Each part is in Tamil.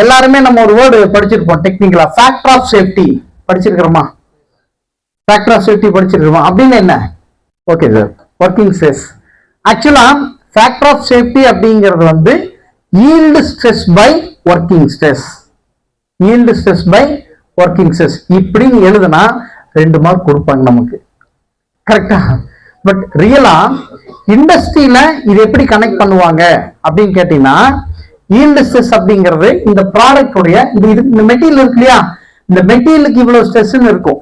எல்லாருமே நம்ம ஒரு வேர்டு படிச்சிருப்போம் டெக்னிக்கலா, ஃபேக்டர் ஆஃப் சேஃப்டி படிச்சிருக்கிறோமா? ஃபேக்டர் ஆஃப் சேஃப்டி படிச்சிருக்கிறோமா? அப்படின்னு என்ன? Okay sir, working stress. ஆக்சுவலா ஃபேக்டர் ஆஃப் சேஃப்டி அப்படிங்கிறது வந்து yield stress by working stress. Yield stress by working stress இப்படின்னு எழுதுனா 2 மார்க் கொடுப்பாங்க நமக்கு, கரெக்டா? பட் ரியலா இண்டஸ்ட்ரியில இது எப்படி கனெக்ட் பண்ணுவாங்க அப்படின்னு கேட்டீங்கன்னா, ஈல்டு ஸ்ட்ரெஸ் அப்படிங்கிறது இந்த ப்ராடக்ட் உடைய இந்த மெட்டீரியல் இருக்கு இல்லையா, இந்த மெட்டீரியலுக்கு இவ்வளவு ஸ்ட்ரெஸ் இருக்கும்,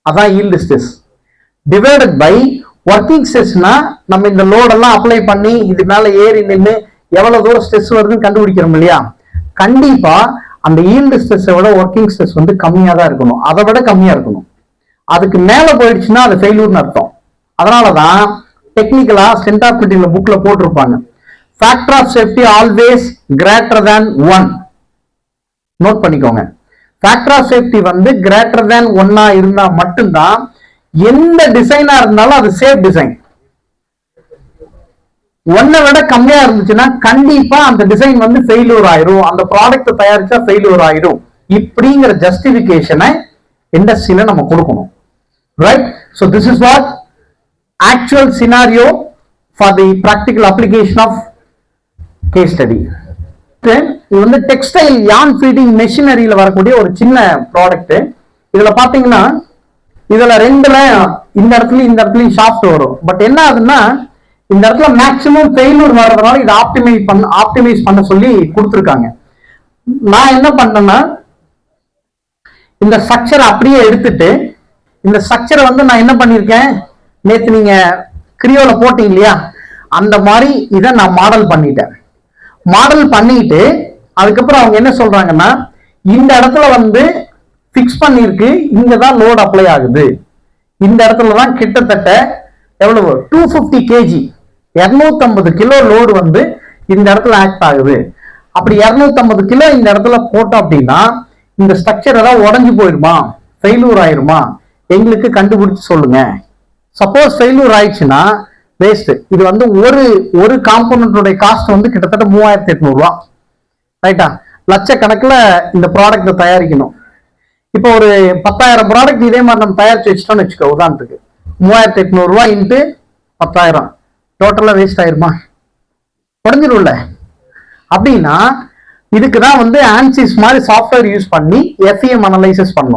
அதான் yield stress. Divided by working ஸ்ட்ரெஸ்னா நம்ம இந்த லோடெல்லாம் அப்ளை பண்ணி இது மேல ஏறி நின்று எவ்வளவு தூரம் ஸ்ட்ரெஸ் வருதுன்னு கண்டுபிடிக்கிறோம் இல்லையா. கண்டிப்பா அந்த ஈல்டு ஸ்ட்ரெஸ்ஸை விட ஒர்க்கிங் ஸ்ட்ரெஸ் வந்து கம்மியா தான் இருக்கணும், அதை விட கம்மியா இருக்கணும். அதுக்கு மேல போயிடுச்சுன்னா அது ஃபெயிலூர்னு அர்த்தம். அதனாலதான் டெக்னிக்கலா ஸ்டென்டாபிலிட்டியில புக்ல போட்டிருப்பாங்க, factor of safety always greater than 1. Note பண்ணிக்கோங்க, ஃபேக்டர் ஆஃப் சேஃப்டி வந்து கிரேட்டர் தேன் 1 இருந்தா மட்டும்தான் எந்த டிசைனா இருந்தாலும் அது சேஃப் டிசைன். 1 விட கம்மியா இருந்துச்சுன்னா கண்டிப்பா அந்த டிசைன் வந்து ஃபெயிலியர் ஆயிரும், அந்த ப்ராடக்ட் தயாரிச்சா ஃபெயிலியர் ஆயிரும். இப்படிங்கிற ஜஸ்டிபிகேஷனை இண்டஸ்ட்ரியில நம்ம கொடுக்கணும், right? So this is what actual scenario for the practical application of case study. இது வந்து டெக்ஸ்டைல் யான் ஃபீடிங் மெஷினரியில வரக்கூடிய ஒரு சின்ன ப்ராடக்ட். இதுல பாத்தீங்கன்னா இதுல 2ல இந்த இடத்துலயும் ஷாஃப்ட் வரும். பட் என்ன ஆகுதுன்னா இந்த இடத்துல மேக்சிமம் ஃபெயிலியர் வர்றதுனால இதை ஆப்டிமைஸ் பண்ண சொல்லி கொடுத்துருக்காங்க. நான் என்ன பண்ணேன்னா இந்த ஸ்ட்ரக்சரை அப்படியே எடுத்துட்டு இந்த ஸ்ட்ரக்சரை வந்து நான் என்ன பண்ணிருக்கேன், நேற்று நீங்க கிரியோல போட்டீங்க இல்லையா, அந்த மாதிரி இதை நான் மாடல் பண்ணிட்டேன். மாடல் பண்ணிட்டு அதுக்கப்புறம் அவங்க என்ன சொல்றாங்கன்னா, இந்த இடத்துல வந்து பிக்ஸ் பண்ணிருக்கு, இங்கதான் லோட் அப்ளை ஆகுது, இந்த இடத்துலதான் கிட்டத்தட்ட எவ்வளவு 250 kg 250 கிலோ லோடு வந்து இந்த இடத்துல ஆக்ட் ஆகுது. அப்படி 250 கிலோ இந்த இடத்துல போட்டோம் அப்படின்னா இந்த ஸ்ட்ரக்சர் ஏதாவது உடஞ்சு போயிருமா, ஃபெயிலூர் ஆயிருமா, எங்களுக்கு கண்டுபிடிச்சு சொல்லுங்க. சப்போஸ் ஃபெயிலூர் ஆயிடுச்சுன்னா வேஸ்ட். இது வந்து ஒரு காம்போனன்டோட காஸ்ட் வந்து கிட்டத்தட்ட 3800 ரூபா, ரைட்டா? லட்சக்கணக்கில் இந்த ப்ராடக்ட் தயாரிக்கணும். இப்போ ஒரு 10,000 ப்ராடக்ட் இதே மாதிரி நம்ம தயாரிச்சு வச்சிட்டோம்னு வச்சுக்கோ, உதாரணத்துக்கு 3800 ரூபா இன்ட்டு 10,000 டோட்டலா வேஸ்ட் ஆயிருமா? உடஞ்சிரும்ல. அப்படின்னா இதுக்குதான் வந்து ஆன்சிஸ் மாதிரி சாஃப்ட்வேர் யூஸ் பண்ணி FEM அனலைசிஸ் பண்ணணும்.